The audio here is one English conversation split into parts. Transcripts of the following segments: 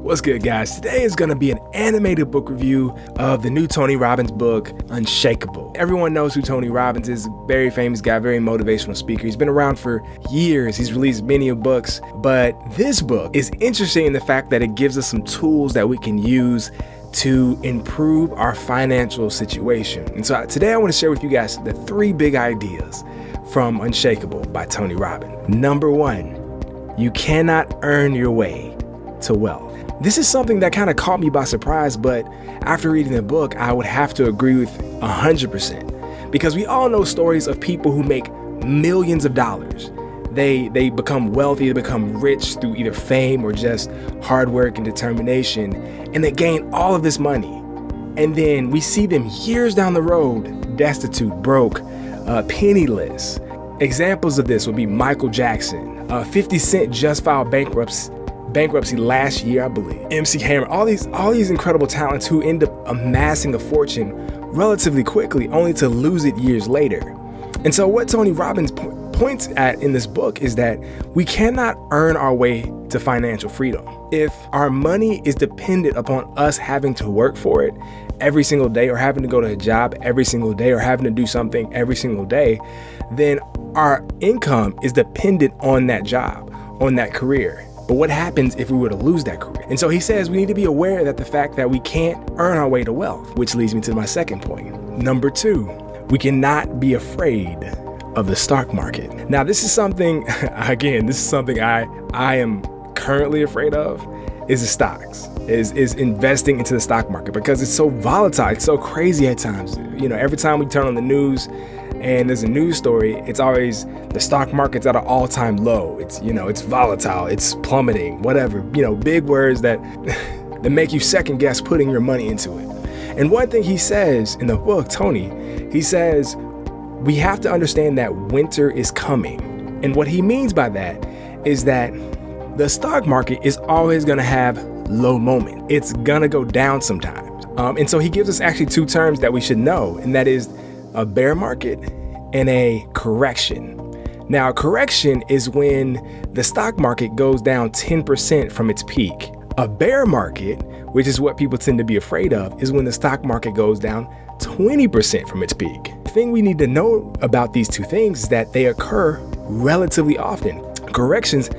What's good, guys? Today is going to be an animated book review of the new Tony Robbins book, Unshakeable. Everyone knows who Tony Robbins is, a very famous guy, very motivational speaker. He's been around for years. He's released many books, but this book is interesting in the fact that it gives us some tools that we can use to improve our financial situation. And so today I want to share with you guys the 3 big ideas from Unshakeable by Tony Robbins. Number 1, you cannot earn your way to wealth. This is something that kind of caught me by surprise, but after reading the book, I would have to agree with 100%, because we all know stories of people who make millions of dollars. They become wealthy, they become rich through either fame or just hard work and determination, and they gain all of this money. And then we see them years down the road, destitute, broke, penniless. Examples of this would be Michael Jackson. 50 Cent just filed bankruptcy last year, I believe. MC Hammer, all these incredible talents who end up amassing a fortune relatively quickly, only to lose it years later. And so what Tony Robbins points at in this book is that we cannot earn our way to financial freedom. If our money is dependent upon us having to work for it every single day, or having to go to a job every single day, or having to do something every single day, then our income is dependent on that job, on that career. But what happens if we were to lose that career? And so he says we need to be aware that the fact that we can't earn our way to wealth, which leads me to my second point. Number 2, we cannot be afraid of the stock market. Now, this is something, again, I am currently afraid of, is the stocks, is investing into the stock market, because it's so volatile, it's so crazy at times. You know, every time we turn on the news and there's a news story, it's always the stock market's at an all-time low. It's, you know, it's volatile, it's plummeting, whatever, you know, big words that that make you second guess putting your money into it. And one thing he says in the book, Tony, he says we have to understand that winter is coming. And what he means by that is that the stock market is always going to have low moments. It's going to go down sometimes. And so he gives us actually 2 terms that we should know, and that is a bear market and a correction. Now, a correction is when the stock market goes down 10% from its peak. A bear market, which is what people tend to be afraid of, is when the stock market goes down 20% from its peak. The thing we need to know about these 2 things is that they occur relatively often. Corrections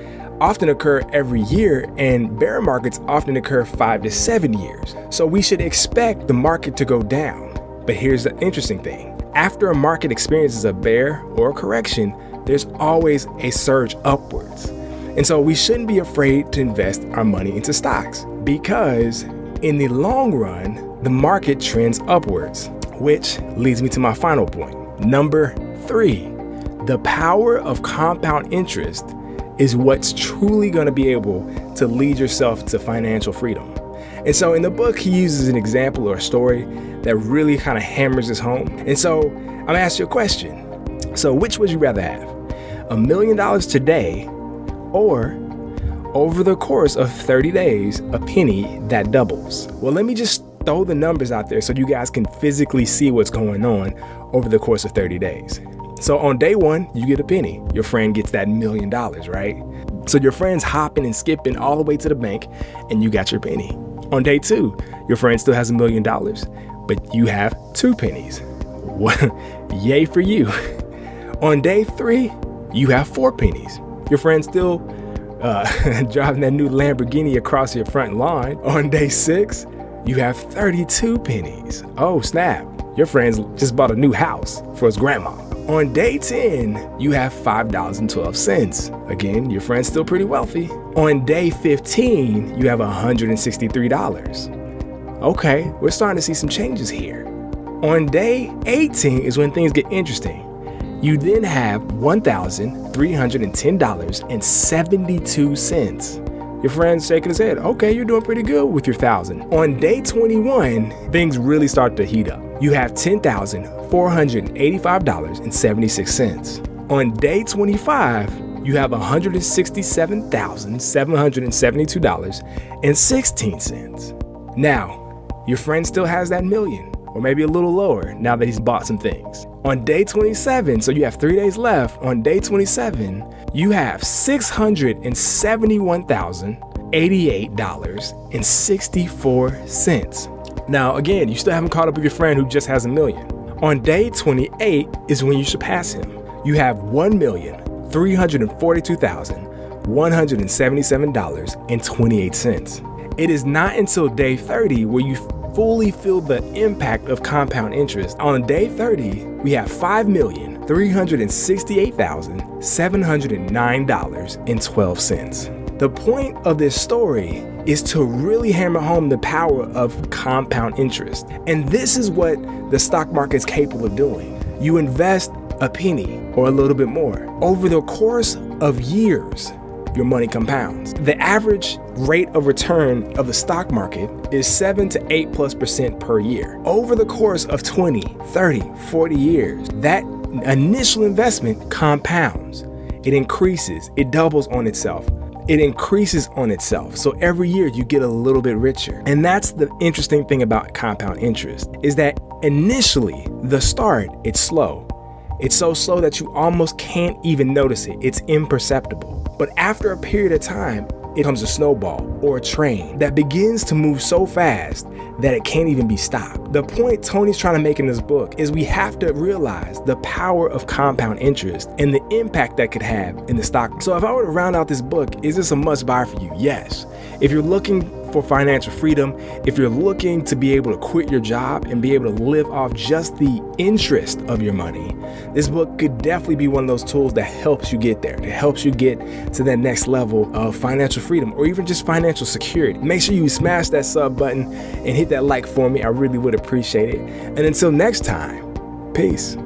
often occur every year, and bear markets often occur 5 to 7 years. So we should expect the market to go down. But here's the interesting thing. After a market experiences a bear or a correction, there's always a surge upwards. And so we shouldn't be afraid to invest our money into stocks, because in the long run, the market trends upwards, which leads me to my final point. Number 3, the power of compound interest is what's truly going to be able to lead yourself to financial freedom. And so in the book, he uses an example or a story that really kind of hammers this home. And so I'm gonna ask you a question. So which would you rather have? $1 million today, or over the course of 30 days, a penny that doubles? Well, let me just throw the numbers out there so you guys can physically see what's going on over the course of 30 days. So on day 1, you get a penny. Your friend gets that $1 million, right? So your friend's hopping and skipping all the way to the bank, and you got your penny. On day 2, your friend still has $1 million, but you have 2 pennies. Yay for you. On day 3, you have 4 pennies. Your friend's still driving that new Lamborghini across your front lawn. On day 6, you have 32 pennies. Oh, snap. Your friend's just bought a new house for his grandma. On day 10, you have $5.12. Again, your friend's still pretty wealthy. On day 15, you have $163. Okay, we're starting to see some changes here. On day 18 is when things get interesting. You then have $1,310.72. Your friend's shaking his head. Okay, you're doing pretty good with your 1,000. On day 21, things really start to heat up. You have $10,485.76. On day 25, you have $167,772.16. Now, your friend still has that $1 million, or maybe a little lower now that he's bought some things. On day 27, so you have 3 days left, on day 27, you have $671,000 $88.64. Now, again, you still haven't caught up with your friend who just has $1 million. On day 28 is when you surpass him. You have $1,342,177.28. It is not until day 30 where you fully feel the impact of compound interest. On day 30, we have $5,368,709.12. The point of this story is to really hammer home the power of compound interest. And this is what the stock market is capable of doing. You invest a penny or a little bit more. Over the course of years, your money compounds. The average rate of return of the stock market is 7 to 8+% per year. Over the course of 20, 30, 40 years, that initial investment compounds. It increases, it doubles on itself. It increases on itself. So every year you get a little bit richer. And that's the interesting thing about compound interest, is that initially, the start, it's slow. It's so slow that you almost can't even notice it. It's imperceptible. But after a period of time, it becomes a snowball or a train that begins to move so fast that it can't even be stopped. The point Tony's trying to make in this book is we have to realize the power of compound interest and the impact that could have in the stock. So if I were to round out this book, is this a must buy for you? Yes. If you're looking for financial freedom, if you're looking to be able to quit your job and be able to live off just the interest of your money, this book could definitely be one of those tools that helps you get there, that helps you get to that next level of financial freedom or even just financial security. Make sure you smash that sub button and hit that like for me. I really would appreciate it. And until next time, peace.